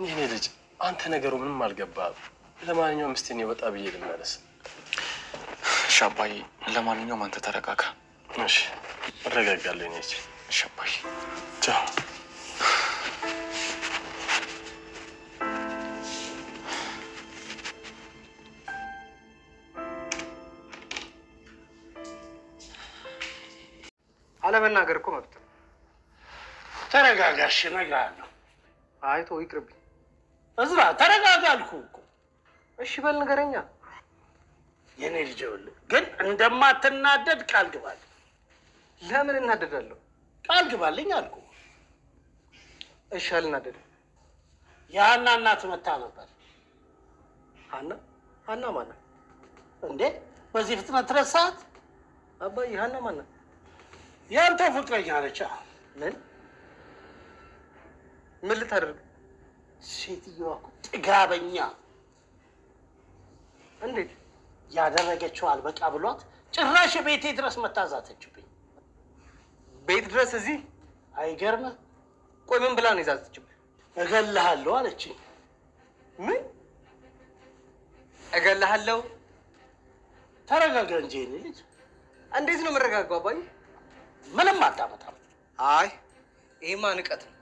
የኔ ልጅ አንተ ነገሩ ምንም አልገባህም። ለማንኛውም እስቲ እኔ ወጣ ብዬ ልመለስ። እሺ አባዬ፣ ለማንኛውም አንተ ተረጋጋ። እሺ እረጋጋለሁ። እኔ እሺ አባዬ፣ ቻው። አለመናገር እኮ መብት ነው። ተረጋጋሽ፣ እነግርሃለሁ። አይ ተው ይቅርብኝ። እዝራ ተረጋጋ አልኩህ እኮ። እሺ በል ንገረኛ። የኔ ልጅ ይኸውልህ፣ ግን እንደማትናደድ ቃል ግባልኝ። ለምን እናደዳለሁ? ቃል ግባልኝ አልኩህ። እሺ አልናደድም። የሀና እናት መታ ነበር። ሀና? ሀና ማናት እንዴ? በዚህ ፍጥነት ረሳት? አባዬ ሀና ማናት? ያንተ ፍቅረኛ ነች። ምን ልታደርግ? ሴትዮዋ እኮ ጥጋበኛ። እንዴት? ያደረገችው አልበቃ ብሏት ጭራሽ ቤቴ ድረስ መታዛተችብኝ። ቤት ድረስ? እዚህ? አይገርምህ? ቆይ ምን ብላ ነው የዛተችብኝ? እገልሃለሁ አለችኝ። ምን? እገልሃለሁ? ተረጋጋ እንጂ የኔ ልጅ። እንዴት ነው የምረጋጋው አባዬ? ምንም አታመጣም። አይ ይሄማ ንቀት ነው።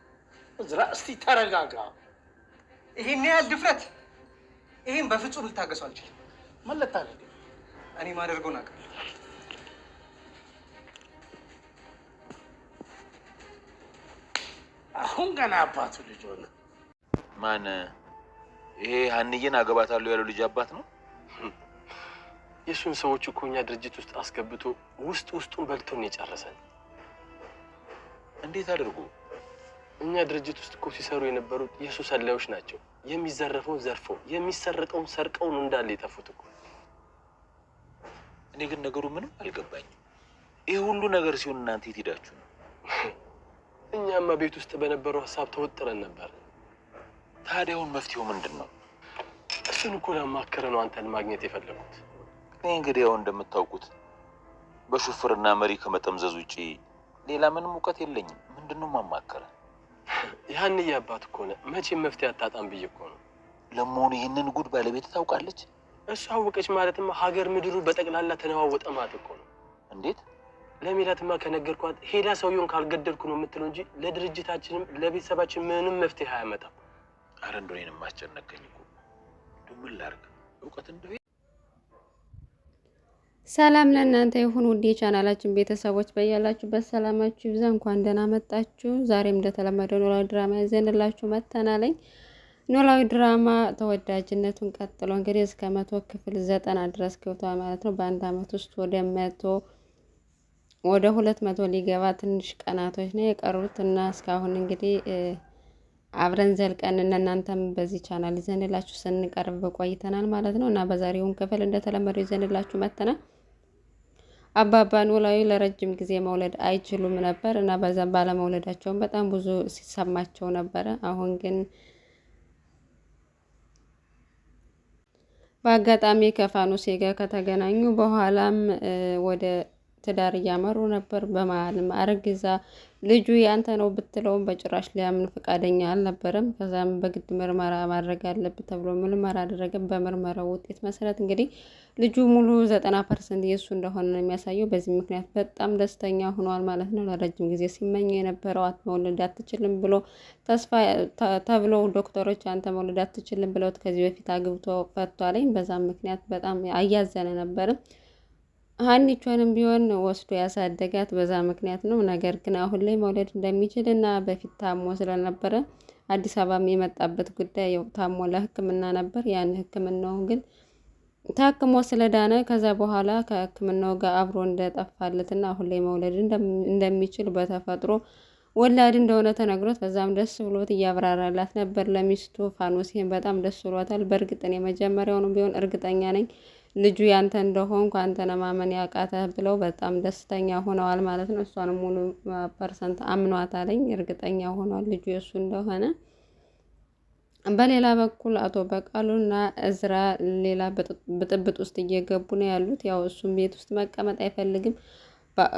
እዝራ እስቲ ተረጋጋ። ይሄን ያህል ድፍረት? ይሄን በፍጹም ልታገሱ አልችልም። ምን ልታደርግ? እኔ ማደርገውን አውቃለሁ። አሁን ገና አባቱ ልጅ ሆነ። ማን? ይሄ ሀንዬን አገባታለሁ ያለው ልጅ አባት ነው? የእሱን ሰዎች እኮ እኛ ድርጅት ውስጥ አስገብቶ ውስጡን በልቶን የጨረሰን። እንዴት አድርጎ? እኛ ድርጅት ውስጥ እኮ ሲሰሩ የነበሩት የእሱ ሰላዮች ናቸው። የሚዘረፈውን ዘርፈው የሚሰረቀውን ሰርቀውን እንዳለ የጠፉት እኮ። እኔ ግን ነገሩ ምንም አልገባኝም። ይሄ ሁሉ ነገር ሲሆን እናንተ የት ሄዳችሁ ነው? እኛማ ቤት ውስጥ በነበረው ሀሳብ ተወጥረን ነበር። ታዲያውን መፍትሄው ምንድን ነው? እሱን እኮ ለማከረ ነው አንተን ማግኘት የፈለጉት። እኔ እንግዲህ ያው እንደምታውቁት በሹፍርና መሪ ከመጠምዘዝ ውጪ ሌላ ምንም እውቀት የለኝም። ምንድነው ማማከረ? ያንዬ አባት እኮ ነው። መቼም መፍትሄ አታጣም ብዬ እኮ ነው። ለመሆኑ ይህንን ጉድ ባለቤት ታውቃለች? እሱ አወቀች ማለትማ ሀገር ምድሩ በጠቅላላ ተነዋወጠ ማለት እኮ ነው። እንዴት? ለሜላትማ ከነገርኳት ሄዳ ሰውየውን ካልገደልኩ ነው የምትለው እንጂ ለድርጅታችንም ለቤተሰባችን ምንም መፍትሄ አያመጣም። አረ እንደው እኔንም አስጨነቀኝ እኮ። ምን ላድርግ? እውቀት እንደው ሰላም ለእናንተ ይሁን ውድ የቻናላችን ቤተሰቦች፣ በያላችሁበት ሰላማችሁ ይብዛ። እንኳን ደህና መጣችሁ። ዛሬም እንደተለመደው ኖላዊ ድራማ ይዘንላችሁ መጥተናል። ኖላዊ ድራማ ተወዳጅነቱን ቀጥሎ እንግዲህ እስከ 100 ክፍል 90 ድረስ ገብቷል ማለት ነው። በአንድ አመት ውስጥ ወደ 200 ሊገባ ትንሽ ቀናቶች ነው የቀሩት እና እስካሁን እንግዲህ አብረን ዘልቀን እናንተም በዚህ ቻናል ይዘንላችሁ ስንቀርብ ቆይተናል ማለት ነው እና በዛሬውም ክፍል እንደተለመደው ይዘንላችሁ መጥተናል። አባባ ኖላዊ ለረጅም ጊዜ መውለድ አይችሉም ነበር እና በዛም ባለመውለዳቸውም በጣም ብዙ ሲሰማቸው ነበረ። አሁን ግን በአጋጣሚ ከፋኑሴ ጋር ከተገናኙ በኋላም ወደ ትዳር እያመሩ ነበር። በመሀልም አረግዛ ልጁ ያንተ ነው ብትለውም በጭራሽ ሊያምን ፈቃደኛ አልነበረም። ከዛም በግድ ምርመራ ማድረግ አለበት ተብሎ ምርመራ አደረገ። በምርመራው ውጤት መሰረት እንግዲህ ልጁ ሙሉ 90% የሱ እንደሆነ ነው የሚያሳየው። በዚህ ምክንያት በጣም ደስተኛ ሆኗል ማለት ነው። ለረጅም ጊዜ ሲመኝ የነበረው መውለድ አትችልም ብሎ ተስፋ ተብሎ ዶክተሮች አንተ መውለድ አትችልም ብለው ከዚህ በፊት አግብቶ ፈቷለኝ። በዛም ምክንያት በጣም አያዘነ ነበር። ሀኒቾንም ቢሆን ወስዶ ያሳደጋት በዛ ምክንያት ነው። ነገር ግን አሁን ላይ መውለድ እንደሚችል እና በፊት ታሞ ስለነበረ አዲስ አበባ የመጣበት ጉዳይ ታሞ ለሕክምና ነበር። ያን ሕክምናው ግን ታክሞ ስለዳነ ከዛ በኋላ ከሕክምናው ጋር አብሮ እንደጠፋለትና አሁን ላይ መውለድ እንደሚችል በተፈጥሮ ወላድ እንደሆነ ተነግሮት በዛም ደስ ብሎት እያብራራላት ነበር ለሚስቱ ፋኑሴን። በጣም ደስ ብሎታል። በእርግጥ እኔ መጀመሪያውንም ቢሆን እርግጠኛ ነኝ ልጁ ያንተ እንደሆንኩ አንተን ማመን ያቃተህ ብለው በጣም ደስተኛ ሆነዋል ማለት ነው። እሷንም ሙሉ % አምኗታለኝ፣ እርግጠኛ ሆኗል ልጁ የሱ እንደሆነ። በሌላ በኩል አቶ በቃሉና እዝራ ሌላ ብጥብጥ ውስጥ እየገቡ ነው ያሉት። ያው እሱም ቤት ውስጥ መቀመጥ አይፈልግም።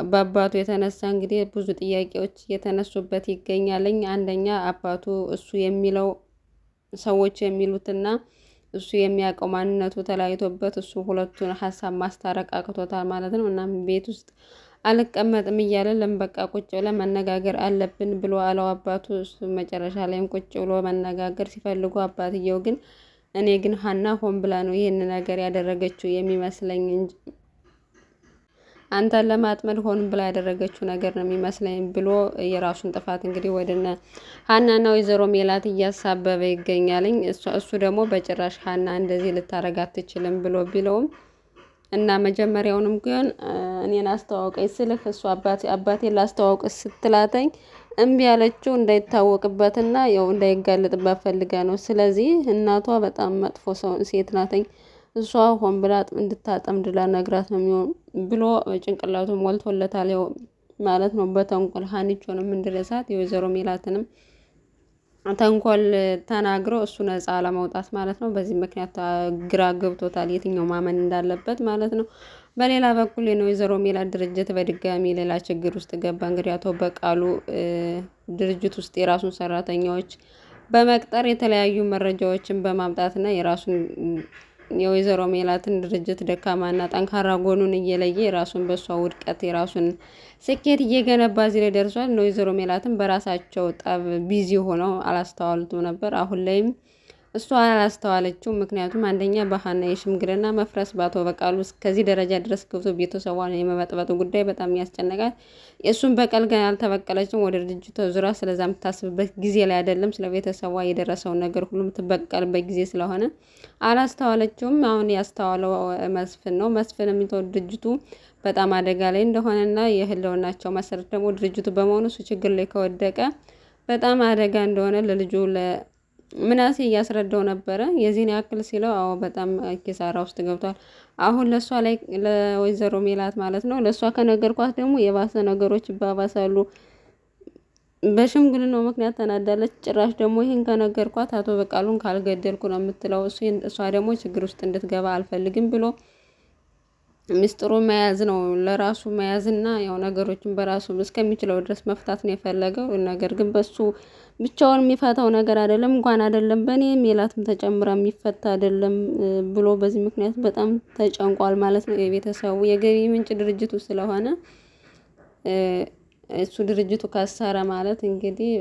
በአባቱ የተነሳ እንግዲህ ብዙ ጥያቄዎች እየተነሱበት ይገኛልኝ። አንደኛ አባቱ እሱ የሚለው ሰዎች የሚሉትና እሱ የሚያውቀው ማንነቱ ተለያይቶበት እሱ ሁለቱን ሀሳብ ማስታረቅ አቅቶታል ማለት ነው። እናም ቤት ውስጥ አልቀመጥም እያለ ለምን በቃ ቁጭ ብለን መነጋገር አለብን ብሎ አለው አባቱ። እሱ መጨረሻ ላይም ቁጭ ብሎ መነጋገር ሲፈልጉ አባትየው ግን እኔ ግን ሀና ሆን ብላ ነው ይህን ነገር ያደረገችው የሚመስለኝ እንጂ አንተን ለማጥመድ ሆን ብላ ያደረገችው ነገር ነው የሚመስለኝ ብሎ የራሱን ጥፋት እንግዲህ ወደነ ሀናና ወይዘሮ ሜላት እያሳበበ ይገኛልኝ። እሱ ደግሞ በጭራሽ ሀና እንደዚህ ልታረግ አትችልም ብሎ ቢለውም እና መጀመሪያውንም ግን እኔን አስተዋውቀኝ ስልህ እሱ አባቴን ላስተዋውቅ ስትላተኝ እምቢ ያለችው እንዳይታወቅበትና ያው እንዳይጋለጥበት ፈልጋ ነው። ስለዚህ እናቷ በጣም መጥፎ ሴት ናተኝ እሷ ሆን ብላ እንድታጠምድላ ነግራት ነው የሚሆን ብሎ ጭንቅላቱ ሞልቶለታል ያው ማለት ነው። በተንኮል ሀኒቾንም እንድረሳት የወይዘሮ ሜላትንም ተንኮል ተናግሮ እሱ ነፃ ለመውጣት ማለት ነው። በዚህ ምክንያት ግራ ገብቶታል የትኛው ማመን እንዳለበት ማለት ነው። በሌላ በኩል የወይዘሮ ሜላት ድርጅት በድጋሚ ሌላ ችግር ውስጥ ገባ። እንግዲህ አቶ በቃሉ ድርጅት ውስጥ የራሱን ሰራተኛዎች በመቅጠር የተለያዩ መረጃዎችን በማምጣትና የወይዘሮ ሜላትን ድርጅት ደካማና ጠንካራ ጎኑን እየለየ የራሱን በሷ ውድቀት የራሱን ስኬት እየገነባ እዚህ ላይ ደርሷል። ወይዘሮ ሜላትን በራሳቸው ጠብ ቢዚ ሆነው አላስተዋሉትም ነበር። አሁን ላይም እሷ አላስተዋለችው። ምክንያቱም አንደኛ በሀና የሽምግልና መፍረስ በአቶ በቃሉ እስከዚህ ደረጃ ድረስ ገብቶ ቤተሰቧን የመበጥበጡ ጉዳይ በጣም ያስጨነቃል። የእሱን በቀል ግን አልተበቀለችም። ወደ ድርጅቷ ዙሪያ ስለዛ የምታስብበት ጊዜ ላይ አይደለም። ስለ ቤተሰቧ የደረሰውን ነገር ሁሉ የምትበቀልበት ጊዜ ስለሆነ አላስተዋለችውም። አሁን ያስተዋለው መስፍን ነው። መስፍን የሚተው ድርጅቱ በጣም አደጋ ላይ እንደሆነና የህልውናቸው መሰረት ደግሞ ድርጅቱ በመሆኑ እሱ ችግር ላይ ከወደቀ በጣም አደጋ እንደሆነ ለልጁ ምናሴ እያስረዳው ነበረ። የዚህን ያክል ሲለው አዎ በጣም ኪሳራ ውስጥ ገብቷል። አሁን ለሷ ላይ ለወይዘሮ ሜላት ማለት ነው ለሷ ከነገርኳት ደግሞ የባሰ ነገሮች ይባባሳሉ። በሽምግልናው ምክንያት ተናዳለች። ጭራሽ ደግሞ ይህን ከነገርኳት አቶ በቃሉን ካልገደልኩ ነው የምትለው። እሷ ደግሞ ችግር ውስጥ እንድትገባ አልፈልግም ብሎ ምስጢሩ መያዝ ነው ለራሱ መያዝና ያው ነገሮችን በራሱ እስከሚችለው ድረስ መፍታት ነው የፈለገው። ነገር ግን በሱ ብቻውን የሚፈታው ነገር አይደለም። እንኳን አይደለም በእኔ ሜላትም ተጨምራ የሚፈታ አይደለም ብሎ በዚህ ምክንያት በጣም ተጨንቋል ማለት ነው። የቤተሰቡ የገቢ ምንጭ ድርጅቱ ስለሆነ እሱ ድርጅቱ ካሰረ ማለት እንግዲህ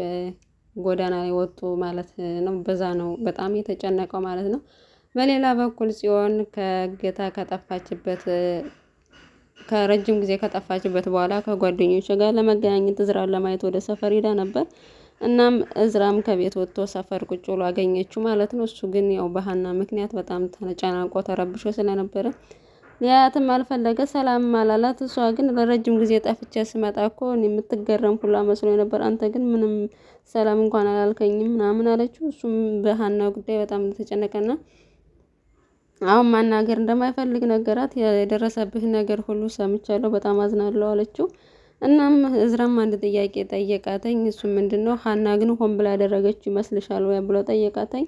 ጎዳና ላይ ወጡ ማለት ነው። በዛ ነው በጣም የተጨነቀው ማለት ነው። በሌላ በኩል ጽዮን ከረጅም ጊዜ ከጠፋችበት በኋላ ከጓደኞቿ ጋር ለመገናኘት እዝራን ለማየት ወደ ሰፈር ሄዳ ነበር። እናም እዝራም ከቤት ወጥቶ ሰፈር ቁጭ ብሎ አገኘችው ማለት ነው። እሱ ግን ያው በሀና ምክንያት በጣም ተጨናንቆ ተረብሾ ስለነበረ ሊያያትም አልፈለገ፣ ሰላም አላላት። እሷ ግን ለረጅም ጊዜ ጠፍቼ ስመጣ እኮ የምትገረም ሁላ መስሎ ነበር፣ አንተ ግን ምንም ሰላም እንኳን አላልከኝም ምናምን አለችው። እሱም በሀና ጉዳይ በጣም ተጨነቀና አሁን ማናገር እንደማይፈልግ ነገራት። የደረሰብህ ነገር ሁሉ ሰምቻለሁ፣ በጣም አዝናለሁ አለችው። እናም እዝራም አንድ ጥያቄ ጠየቃተኝ። እሱ ምንድነው ሀና ግን ሆን ብላ ያደረገችው ይመስልሻል ወይ ብሎ ጠየቃተኝ።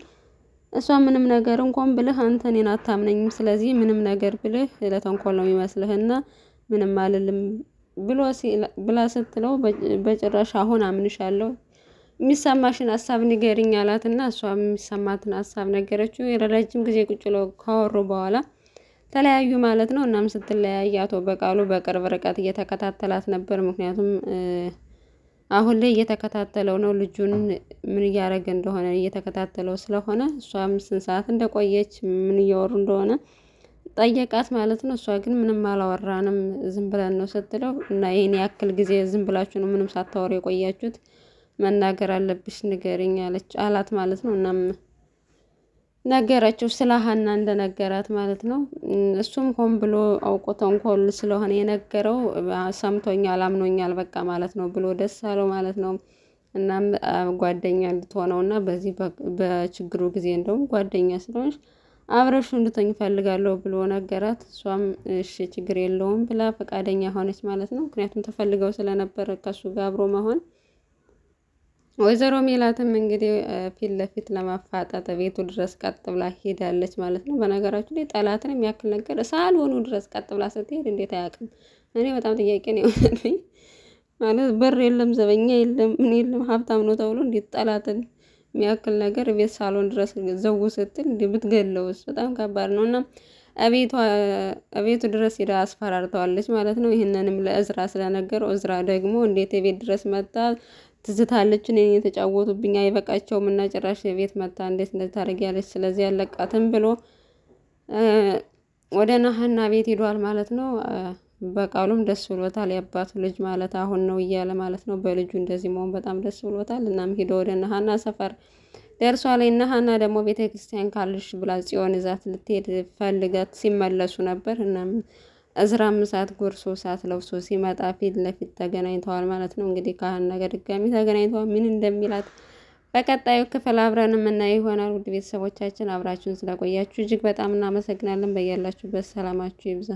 እሷ ምንም ነገር እንኳን ብልህ አንተ እኔን አታምነኝም፣ ስለዚህ ምንም ነገር ብልህ ለተንኮል ነው የሚመስልህና ምንም አልልም ብላ ስትለው በጭራሽ አሁን አምንሻለሁ፣ የሚሰማሽን ሀሳብ ንገሪኝ አላትና እሷ የሚሰማትን ሀሳብ ነገረችው። የረጅም ጊዜ ቁጭ ብለው ካወሩ በኋላ ተለያዩ ማለት ነው። እናም ስትለያይ አቶ በቃሉ በቅርብ ርቀት እየተከታተላት ነበር። ምክንያቱም አሁን ላይ እየተከታተለው ነው፣ ልጁን ምን እያደረገ እንደሆነ እየተከታተለው ስለሆነ እሷም ስንት ሰዓት እንደቆየች ምን እያወሩ እንደሆነ ጠየቃት ማለት ነው። እሷ ግን ምንም አላወራንም ዝም ብለን ነው ስትለው እና ይሄን ያክል ጊዜ ዝም ብላችሁ ነው ምንም ሳታወሩ የቆያችሁት፣ መናገር አለብሽ ንገሪኝ አላት ማለት ነው። እናም ነገረችው ስለ ሀና እንደነገራት ማለት ነው። እሱም ሆን ብሎ አውቆ ተንኮል ስለሆነ የነገረው ሰምቶኛል አምኖኛል በቃ ማለት ነው ብሎ ደስ አለው ማለት ነው። እናም ጓደኛ እንድትሆነውና በዚህ በችግሩ ጊዜ እንደውም ጓደኛ ስለሆነች አብረሹ እንድትሆኝ እፈልጋለሁ ብሎ ነገራት። እሷም እሺ ችግር የለውም ብላ ፈቃደኛ ሆነች ማለት ነው። ምክንያቱም ተፈልገው ስለነበረ ከሱ ጋር አብሮ መሆን። ወይዘሮ ሜላትም እንግዲህ ፊት ለፊት ለማፋጠጥ ቤቱ ድረስ ቀጥ ብላ ሄዳለች ማለት ነው። በነገራችሁ ላይ ጠላትን የሚያክል ነገር ሳልሆኑ ድረስ ቀጥ ብላ ስትሄድ እንዴት አያውቅም? እኔ በጣም ጥያቄ ነው የሆነብኝ ማለት በር የለም ዘበኛ የለም ምን የለም ሀብታም ነው ተብሎ እንዴት ጠላትን የሚያክል ነገር ቤት ሳሎን ድረስ ዘው ስትል እንዲህ ብትገለውስ በጣም ከባድ ነው እና እቤቱ ድረስ ሄዳ አስፈራርተዋለች ማለት ነው። ይህንንም ለእዝራ ስለነገረው እዝራ ደግሞ እንዴት የቤት ድረስ መጣ ትዝታለች እኔ የተጫወቱብኝ አይበቃቸውም እና ጭራሽ የቤት መጣ እንዴት እንደዚህ ታደርጊያለች ስለዚህ ያለቃትም ብሎ ወደ ናሀና ቤት ሄዷል ማለት ነው። በቃሉም ደስ ብሎታል የአባቱ ልጅ ማለት አሁን ነው እያለ ማለት ነው። በልጁ እንደዚህ መሆን በጣም ደስ ብሎታል። እናም ሄዶ ወደ ናሀና ሰፈር ደርሷል። ናሀና ደግሞ ቤተ ክርስቲያን ካልሽ ብላ ጽዮን ይዛት ልትሄድ ፈልጋት ሲመለሱ ነበር። እናም እዝራም ሰዓት ጎርሶ ሰዓት ለብሶ ሲመጣ ፊት ለፊት ተገናኝተዋል ማለት ነው። እንግዲህ ከሀና ጋር ድጋሚ ተገናኝተዋል። ምን እንደሚላት በቀጣዩ ክፍል አብረን የምናየው ይሆናል። ውድ ቤተሰቦቻችን አብራችሁን ስለቆያችሁ እጅግ በጣም እናመሰግናለን። በያላችሁበት ሰላማችሁ ይብዛ።